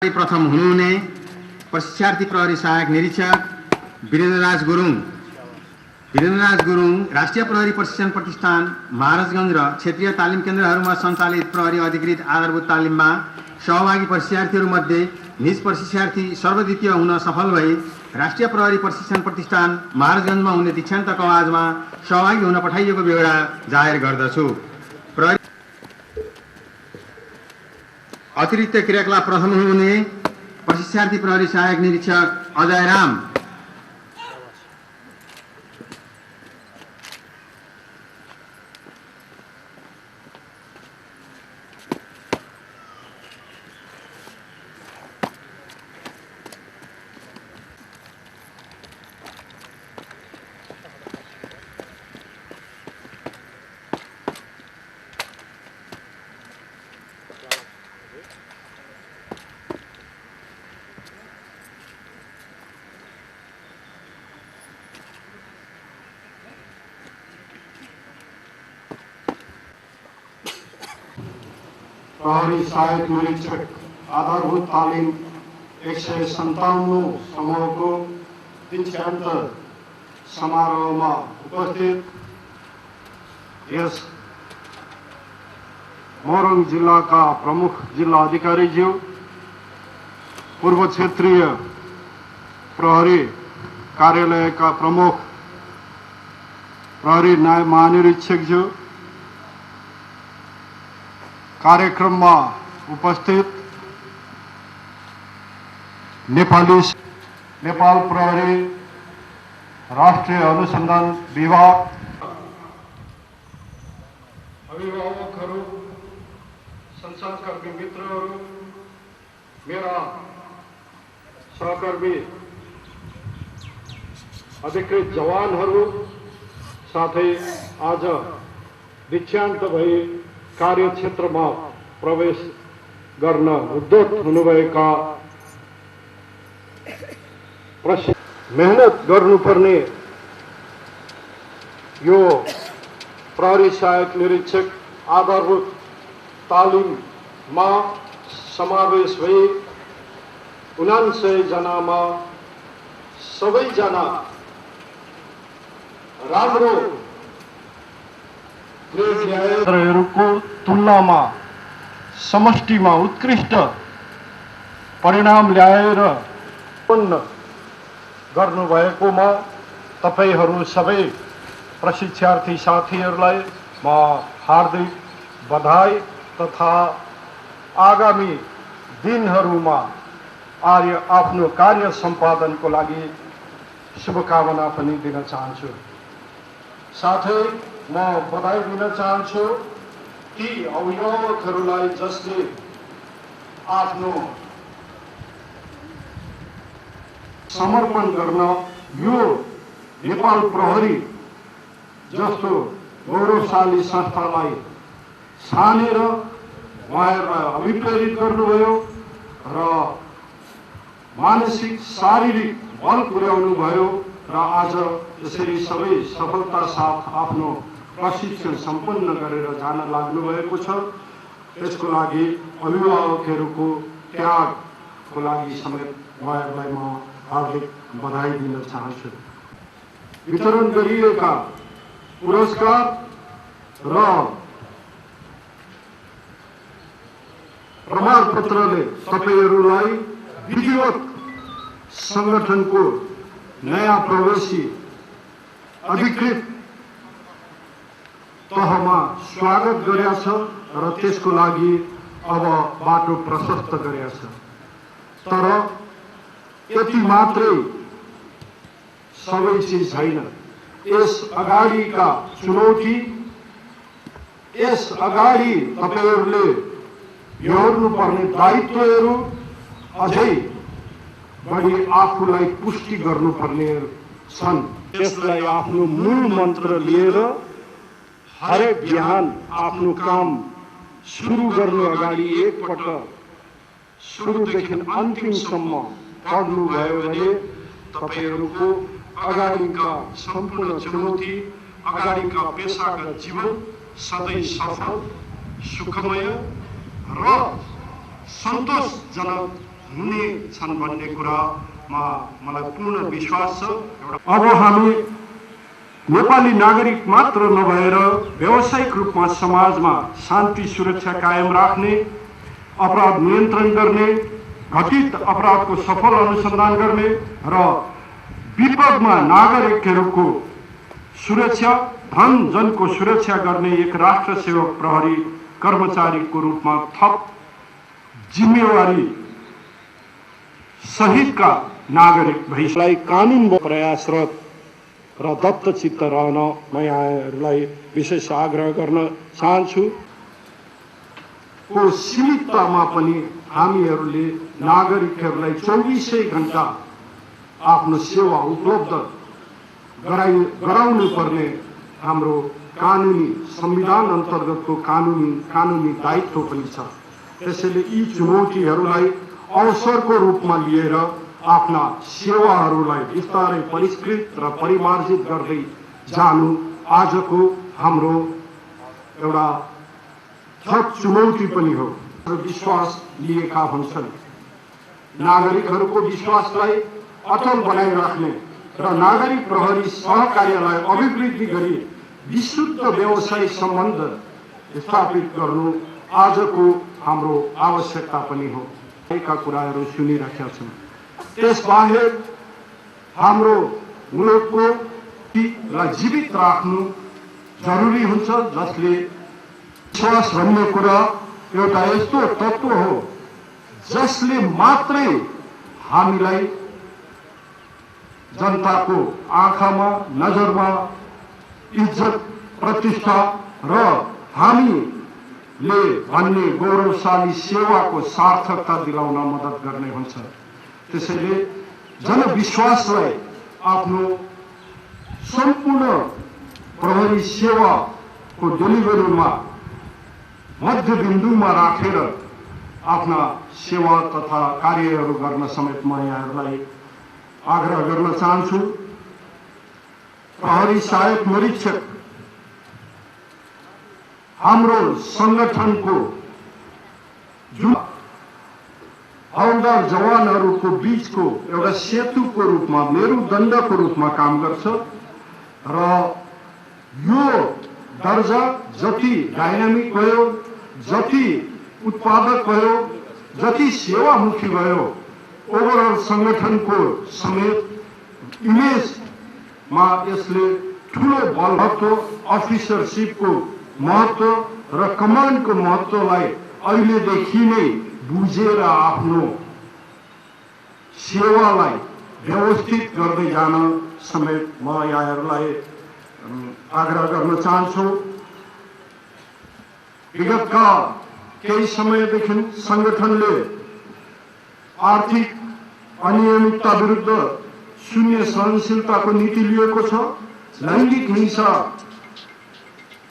प्रथम हुनुहुने प्रशिक्षार्थी प्रहरी सहायक निरीक्षक वीरेन्द्रराज गुरुङ राष्ट्रिय प्रहरी प्रशिक्षण प्रतिष्ठान महाराजगंज र क्षेत्रीय तालिम केन्द्रहरूमा सञ्चालित प्रहरी अधिकृत आधारभूत तालिममा सहभागी प्रशिक्षार्थीहरूमध्ये निज प्रशिक्षार्थी सर्वद्वितीय हुन सफल भई राष्ट्रिय प्रहरी प्रशिक्षण प्रतिष्ठान महाराजगंजमा हुने दीक्षान्त कवाजमा सहभागी हुन पठाइएको बेहोरा जाहेर गर्दछु। अतिरिक्त क्रियाकलाप प्रथम हुनुहुने प्रशिक्षार्थी प्रहरी सहायक निरीक्षक अजय राम। प्रहरी सहायक निरीक्षक आधारभूत तालिम 157 समूहको दीक्षान्त समारोहमा उपस्थित यस मोरङ जिल्लाका प्रमुख जिल्ला अधिकारीज्यू, पूर्व क्षेत्रीय प्रहरी कार्यालयका प्रमुख प्रहरी नायब महानिरीक्षकज्यू, कार्यक्रममा उपस्थित नेपाल प्रहरी राष्ट्रिय अनुसन्धान विभाग, अभिभावकहरू, संचारकर्मी मित्रहरू, मेरा सहकर्मी अधिकृत जवानहरू, साथै आज दीक्षान्त भई कार्यक्षेत्रमा प्रवेश गर्न उद्युक्त हुनुभएका मेहनत गर्नुपर्ने यो प्रहरी सहायक निरीक्षक आधारभूत तालिममा समावेश भई 99 जनामा सबैजना राम्रो को तुलनामा समष्टिमा उत्कृष्ट परिणाम ल्याएर उत्पन्न गर्नुभएकोमा तपाईहरू सबै प्रशिक्षार्थी साथीहरूलाई म हार्दिक बधाई तथा आगामी दिनहरूमा आफ्नो कार्य सम्पादनको लागि शुभकामना पनि दिन चाहन्छु। साथै म बधाई दिन चाहन्छु ती अभिभावकहरूलाई जसले आफ्नो समर्पण गर्न यो नेपाल प्रहरी जस्तो गौरवशाली संस्थालाई छानेर उहाँहरूलाई अभिप्रेरित गर्नुभयो र मानसिक शारीरिक बल पुर्याउनु भयो र आज यसरी सबै सफलता साथ आफ्नो प्रशिक्षण सम्पन्न गरेर जान लाग्नु भएको छ। त्यसको लागि अभिभावकहरूको त्यागको लागि समेत उहाँहरूलाई म हार्दिक बधाई दिन चाहन्छु। वितरण गरिएका पुरस्कार र प्रमाणपत्रले तपाईहरूलाई विधिवत संगठनको नयाँ प्रवेशी अधिकृत तहमा स्वागत गरेका छ र त्यसको लागि अब बाटो प्रशस्त गरेका छ। तर यति मात्रै सबै चिज छैन। यस अगाडिका चुनौती, यस अगाडि तपाईहरूले बेहोर्नुपर्ने दायित्वहरू अझै बढी आफूलाई पुष्टि गर्नुपर्ने छन्। त्यसलाई आफ्नो मूल मन्त्र लिएर हरेक बिहान आफ्नो काम सुरु गर्नु अगाडि एकपटक सुरुदेखि अन्तिमसम्म पढ्नुभयो भने तपाईहरूको अगाडिका सम्पूर्ण चुनौती, अगाडिका पेसागत जीवन सधैँ सफल, सुखमय र सन्तोषजनक हुने छन् भन्ने कुरामा मलाई पूर्ण विश्वास छ। अब हामी नेपाली नागरिक मात्र नभएर व्यावसायिक रूपमा समाजमा शान्ति सुरक्षा कायम राख्ने, अपराध नियन्त्रण गर्ने, घटित अपराधको सफल अनुसन्धान गर्ने र विपदमा नागरिकहरूको सुरक्षा, धन जनको सुरक्षा गर्ने एक राष्ट्र सेवक प्रहरी कर्मचारीको रूपमा थप जिम्मेवारी सहितका नागरिक भएलाई कानुनमा प्रयासरत र दत्तचित्त रहन म यहाँहरूलाई विशेष आग्रह गर्न चाहन्छु। को सीमिततामा पनि हामीहरूले नागरिकहरूलाई 24 घण्टा आफ्नो सेवा उपलब्ध गराउनु पर्ने हाम्रो कानुनी संविधान अन्तर्गतको कानुनी दायित्व पनि छ। त्यसैले यी चुनौतीहरूलाई अवसरको रूपमा लिएर आफ्ना सेवाहरूलाई बिस्तारै परिष्कृत र परिमार्जित गर्दै जानु आजको हाम्रो एउटा थप चुनौती पनि हो। विश्वास लिएका हुन्छन्। नागरिकहरूको विश्वासलाई अटल बनाइराख्ने र नागरिक प्रहरी सहकार्यलाई अभिवृद्धि गरी विशुद्ध व्यवसायिक सम्बन्ध स्थापित गर्नु आजको हाम्रो आवश्यकता पनि हो। का कुराहरू सुनिराखेका छौँ। त्यसबाहेक हाम्रो मुलुकको जीवित राख्नु जरुरी हुन्छ, जसले विश्वास भन्ने कुरा एउटा यस्तो तत्त्व हो जसले मात्रै हामीलाई जनताको आँखामा, नजरमा इज्जत, प्रतिष्ठा र हामीले भन्ने गौरवशाली सेवाको सार्थकता दिलाउन मद्दत गर्ने हुन्छ। त्यसैले जनविश्वासलाई आफ्नो सम्पूर्ण प्रहरी सेवाको डेलिभरीमा मध्यबिन्दुमा राखेर आफ्ना सेवा तथा कार्यहरू गर्न समेत म यहाँहरूलाई आग्रह गर्न चाहन्छु। प्रहरी सहायक निरीक्षक हाम्रो संगठनको जुन हवलदार जवानहरूको बीचको एउटा सेतुको रूपमा, मेरुदण्डको रूपमा काम गर्छ र यो दर्जा जति डाइनामिक भयो, जति उत्पादक भयो, जति सेवामुखी भयो, ओभरअल संगठनको समेत इमेजमा यसले ठुलो बलभत्व, अफिसरसिपको महत्व र कमान्डको महत्वलाई अहिलेदेखि नै बुझेर आफ्नो सेवालाई व्यवस्थित गर्दै जान समेत म यहाँहरूलाई आग्रह गर्न चाहन्छु। विगतका केही समयदेखि संगठनले आर्थिक अनियमितता विरुद्ध शून्य सहनशीलताको नीति लिएको छ। लैंगिक हिंसा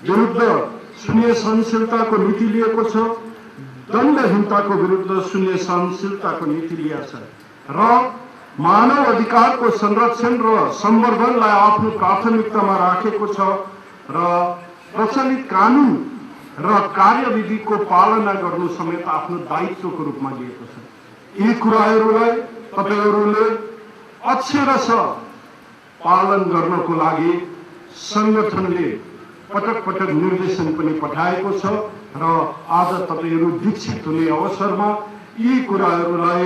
विरुद्ध शून्य सहनशीलताको नीति लिएको छ। दण्डहीनताको विरुद्ध शून्य सहनशीलताको नीति लिएको छ र मानव अधिकारको संरक्षण र संवर्धनलाई आफ्नो प्राथमिकतामा राखेको छ र प्रचलित कानुन र कार्यविधिको पालना गर्नु समेत आफ्नो दायित्वको रूपमा लिएको छ। यी कुराहरूलाई तपाईहरूले अक्षरशः पालन गर्नको लागि संगठनले पटक पटक निर्देशन पनि पठाएको छ र आज तपाईहरू दीक्षित हुने अवसरमा यी कुराहरूलाई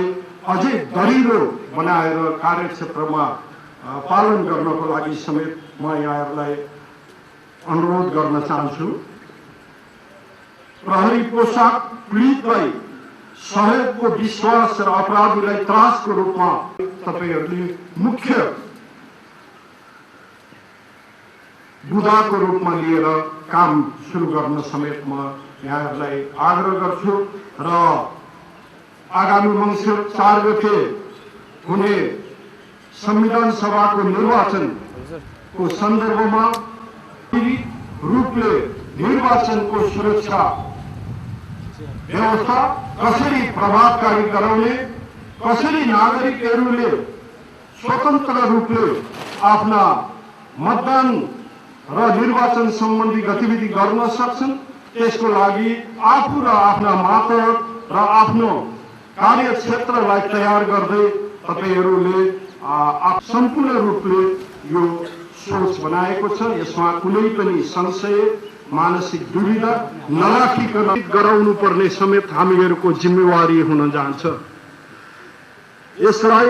अझै दरिलो बनाएर कार्यक्षेत्रमा पालन गर्नको लागि समेत म यहाँहरूलाई अनुरोध गर्न चाहन्छु। प्रहरी पोशाक पीडितलाई सहयोगको विश्वास र अपराधीलाई त्रासको रूपमा तपाईहरूले मुख्य बुदाको रूपमा लिएर काम सुरु गर्न समेत म यहाँहरूलाई आग्रह गर्छु र आगामी मङ्सिर 4 गते हुने संविधान सभाको निर्वाचनको सन्दर्भमा रूपले निर्वाचनको सुरक्षा व्यवस्था कसरी प्रभावकारी गराउने, कसरी नागरिकहरूले स्वतन्त्र रूपले आफ्ना मतदान र निर्वाचन सम्बन्धी गतिविधि गर्न सक्छन्, त्यसको लागि आफू र आफ्ना मातहत र आफ्नो कार्यक्षेत्रलाई तयार गर्दै तपाईहरूले सम्पूर्ण रूपले यो सोच बनाएको छ। यसमा कुनै पनि संशय मानसिक दुविधा नराखिकन गराउनु पर्ने समेत हामीहरूको जिम्मेवारी हुन जान्छ। यसलाई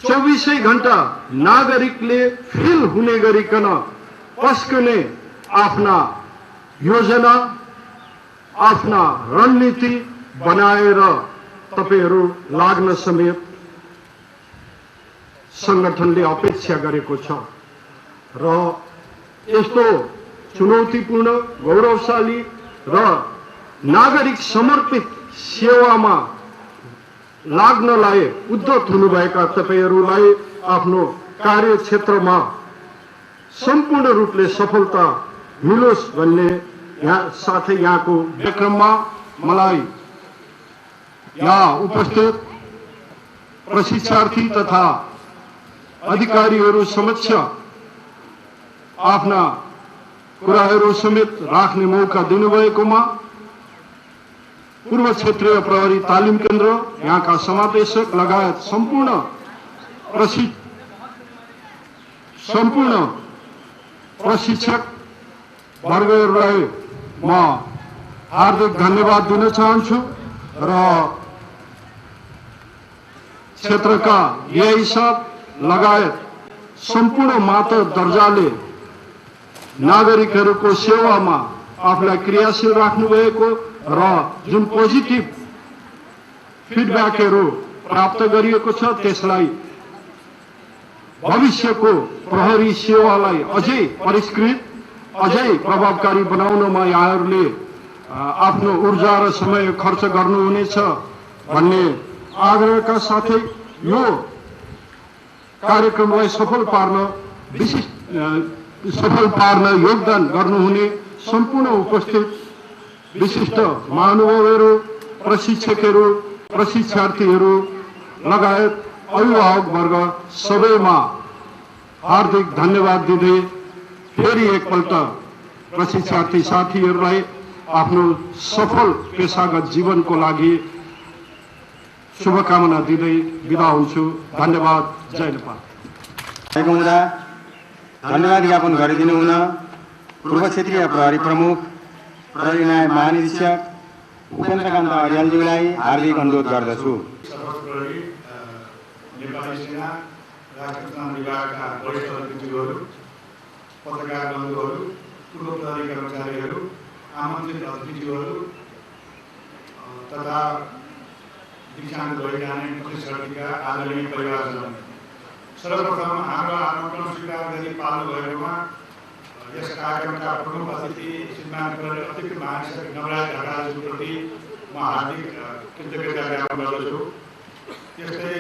24 घण्टा नागरिकले फिल हुने गरिकन पस्कने आफ्ना योजना आफ्ना रणनीति बनाएर तपाईहरू लाग्न समेत संगठनले अपेक्षा गरेको छ र यस्तो चुनौतीपूर्ण गौरवशाली र नागरिक समर्पित सेवामा लाग्नलाई उद्यत हुनुभएका तपाईहरूलाई आफ्नो कार्यक्षेत्रमा सम्पूर्ण रूपले सफलता मिलोस् भन्ने साथै यहाँको कार्यक्रममा मलाई यहाँ उपस्थित प्रशिक्षार्थी तथा अधिकारीहरू समक्ष आफ्ना कुराहरू समेत राख्ने मौका दिनुभएकोमा पूर्व क्षेत्रीय प्रहरी तालिम केन्द्र यहाँका समादेशक लगायत सम्पूर्ण प्रशिक्षक वर्गहरूलाई म हार्दिक धन्यवाद दिन चाहन्छु र क्षेत्रका एआई साहब लगायत सम्पूर्ण मातहत दर्जाले नागरिकहरूको सेवामा आफूलाई क्रियाशील राख्नु भएको र जुन पोजिटिभ फिडब्याकहरू प्राप्त गरिएको छ त्यसलाई भविष्यको प्रहरी सेवालाई अझै परिष्कृत अझै प्रभावकारी बनाउनमा यहाँहरूले आफ्नो ऊर्जा र समय खर्च गर्नुहुनेछ भन्ने आग्रहका साथै यो कार्यक्रमलाई सफल पार्न योगदान गर्नुहुने सम्पूर्ण उपस्थित विशिष्ट महानुभावहरू प्रशिक्षकहरू प्रशिक्षार्थीहरू लगायत अभिभावक वर्ग सबैमा हार्दिक धन्यवाद दिँदै फेरि एकपल्ट प्रशिक्षार्थी साथीहरूलाई आफ्नो सफल पेशागत जीवनको लागि शुभकामना दिँदै बिदा हुन्छु। धन्यवाद। जय नेपाल। धन्यवाद ज्ञापन गरिदिनु हुन पूर्व क्षेत्रीय प्रहरी प्रमुख प्रहरी नायब महानिरीक्षक उपेन्द्रकान्त अर्यालज्यूलाई हार्दिक अनुरोध गर्दछु। नेपाली सेना राष्ट्र विभागका वरिष्ठ अधिकारीहरू पत्रकार बन्धुहरू पूर्व प्रहरी कर्मचारीहरू आमन्त्रित अतिथिहरू तथा दीक्षान्त भइजाने प्रशिक्षार्थीका आदरणीय परिवारजन, सर्वप्रथम हाम्रो आमन्त्रण स्वीकार गरी पाल्नु भएकोमा यस कार्यक्रमका प्रमुख अतिथि श्रीमान अतिरिक्त महानिरीक्षक नवराज ढकालज्यूप्रति म हार्दिक कृतज्ञता ज्ञापन गर्दछु। त्यस्तै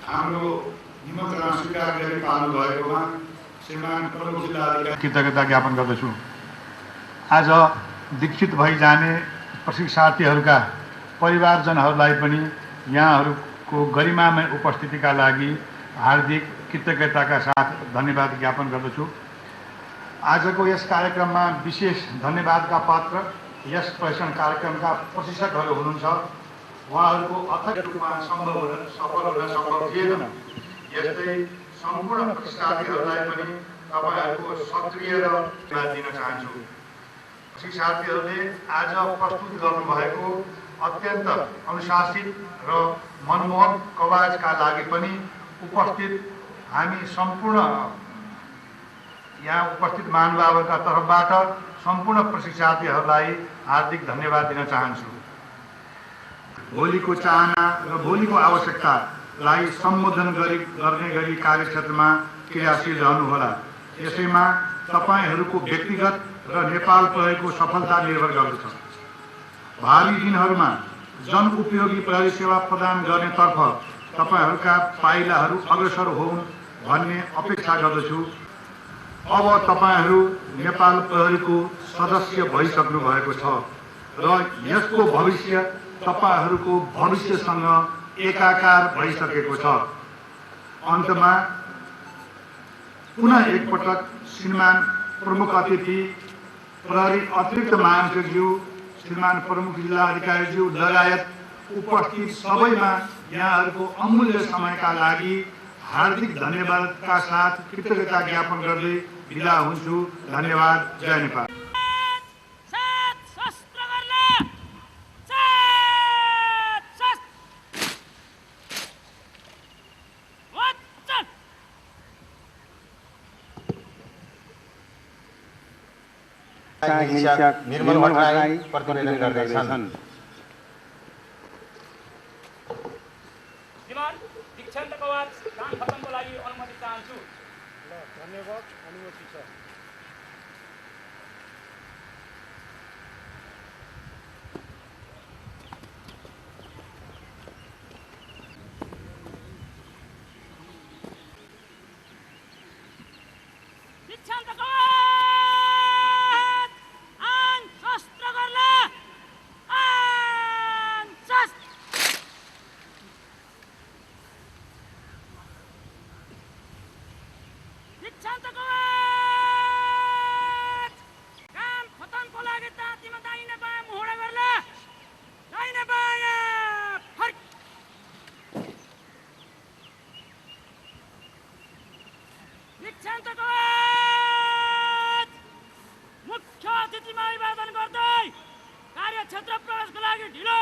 हाम्रो निमन्त्रणा स्वीकार गरी पाल्नु भएकोमा श्रीमान प्रमुख जिल्ला अधिकारी कृतज्ञता ज्ञापन गर्दछु। आज दीक्षित भइजाने प्रशिक्षार्थीहरूका परिवारजनहरूलाई पनि यहाँहरूको गरिमामय उपस्थितिका लागि हार्दिक कृतज्ञताका साथ धन्यवाद ज्ञापन गर्दछु। आजको यस कार्यक्रममा विशेष धन्यवादका पात्र यस प्रशिक्षण कार्यक्रमका प्रशिक्षकहरू हुनुहुन्छ। उहाँहरूको अथक रूपमा सफल हुन सम्भव थिएन। यस्तै सम्पूर्ण प्रशिक्षार्थीहरूलाई पनि तपाईँहरूको सक्रिय र धन्यवाद दिन चाहन्छु। प्रशिक्षार्थीहरूले आज प्रस्तुत गर्नुभएको अत्यन्त अनुशासित र मनमोहक कवाजका लागि पनि उपस्थित हामी सम्पूर्ण यहाँ उपस्थित महानुभावका तर्फबाट सम्पूर्ण प्रशिक्षार्थीहरूलाई हार्दिक धन्यवाद दिन चाहन्छु। भोलिको चाहना र भोलिको आवश्यकतालाई सम्बोधन गर्ने गरी कार्यक्षेत्रमा क्रियाशील रहनुहोला। यसैमा तपाईँहरूको व्यक्तिगत र नेपाल प्रहरीको सफलता निर्भर गर्दछ। भावी दिनहरूमा जनउपयोगी प्रहरी सेवा प्रदान गर्नेतर्फ तपाईँहरूका पाइलाहरू अग्रसर होउन् भन्ने अपेक्षा गर्दछु। अब तपाईँहरू नेपाल प्रहरीको सदस्य भइसक्नु भएको छ र यसको भविष्य तपाईँहरूको भविष्यसँग एकाकार भइसकेको छ। अन्तमा पुनः एकपटक श्रीमान प्रमुख अतिथि प्रहरी अतिरिक्त महानिरीक्षकज्यू श्रीमान प्रमुख जिल्ला अधिकारीज्यू लगायत उपस्थित सबैमा यहाँहरूको अमूल्य समयका लागि हार्दिक धन्यवादका साथ कृतज्ञता ज्ञापन गर्दै बिदा हुन्छु। धन्यवाद। जय नेपाल। निरीक्षक निर्मल भट्टराई प्रतिवेदन गर्दैछन्। श्रीमान दीक्षान्तको बाद काम खत्तमको लागि अनुमति चाहन्छु। धन्यवाद। अनुमति छ। दीक्षान्तको काम खत्तमको लागि तातीमा दाहिने बायाँ मुहुडा गर्ला। दाहिने बायाँ फर्क। दीक्षान्तको मुख्य अतिथिमा अभिवादन गर्दै कार्यक्षेत्र प्रवेशको लागि ढिलो।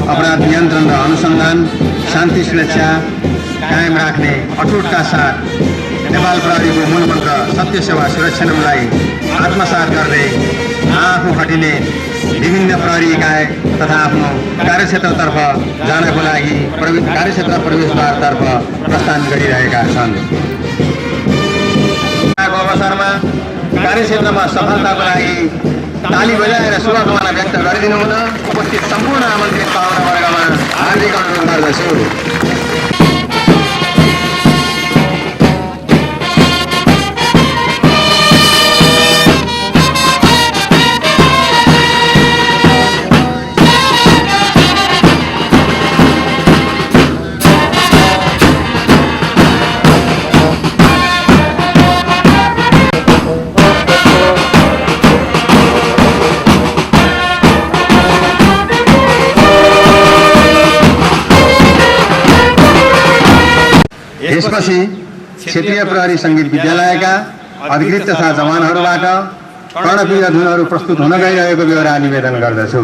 अपराध नियन्त्रण र अनुसन्धान, शान्ति सुरक्षा कायम राख्ने अटुटका साथ नेपाल प्रहरीको मूलमन्त्र सत्य सेवा सुरक्षालाई आत्मसात गर्दै आफू खटिने विभिन्न प्रहरी इकाइ तथा आफ्नो कार्यक्षेत्रतर्फ जानको लागि कार्यक्षेत्र प्रवेशद्वारतर्फ प्रस्थान गरिरहेका छन्। अवसरमा कार्यक्षेत्रमा सफलताको लागि ताली बजाएर शुभकामना व्यक्त गरिदिनु हुन उपस्थित सम्पूर्ण आमन्त्रित पाहुनावर्गमा हार्दिक अनुरोध गर्दछु। यसपछि क्षेत्रीय प्रहरी सङ्गीत विद्यालयका अधिकृत तथा जवानहरूबाट कर्णप्रिय धुनहरू प्रस्तुत हुन गइरहेको बेहोरा निवेदन गर्दछु।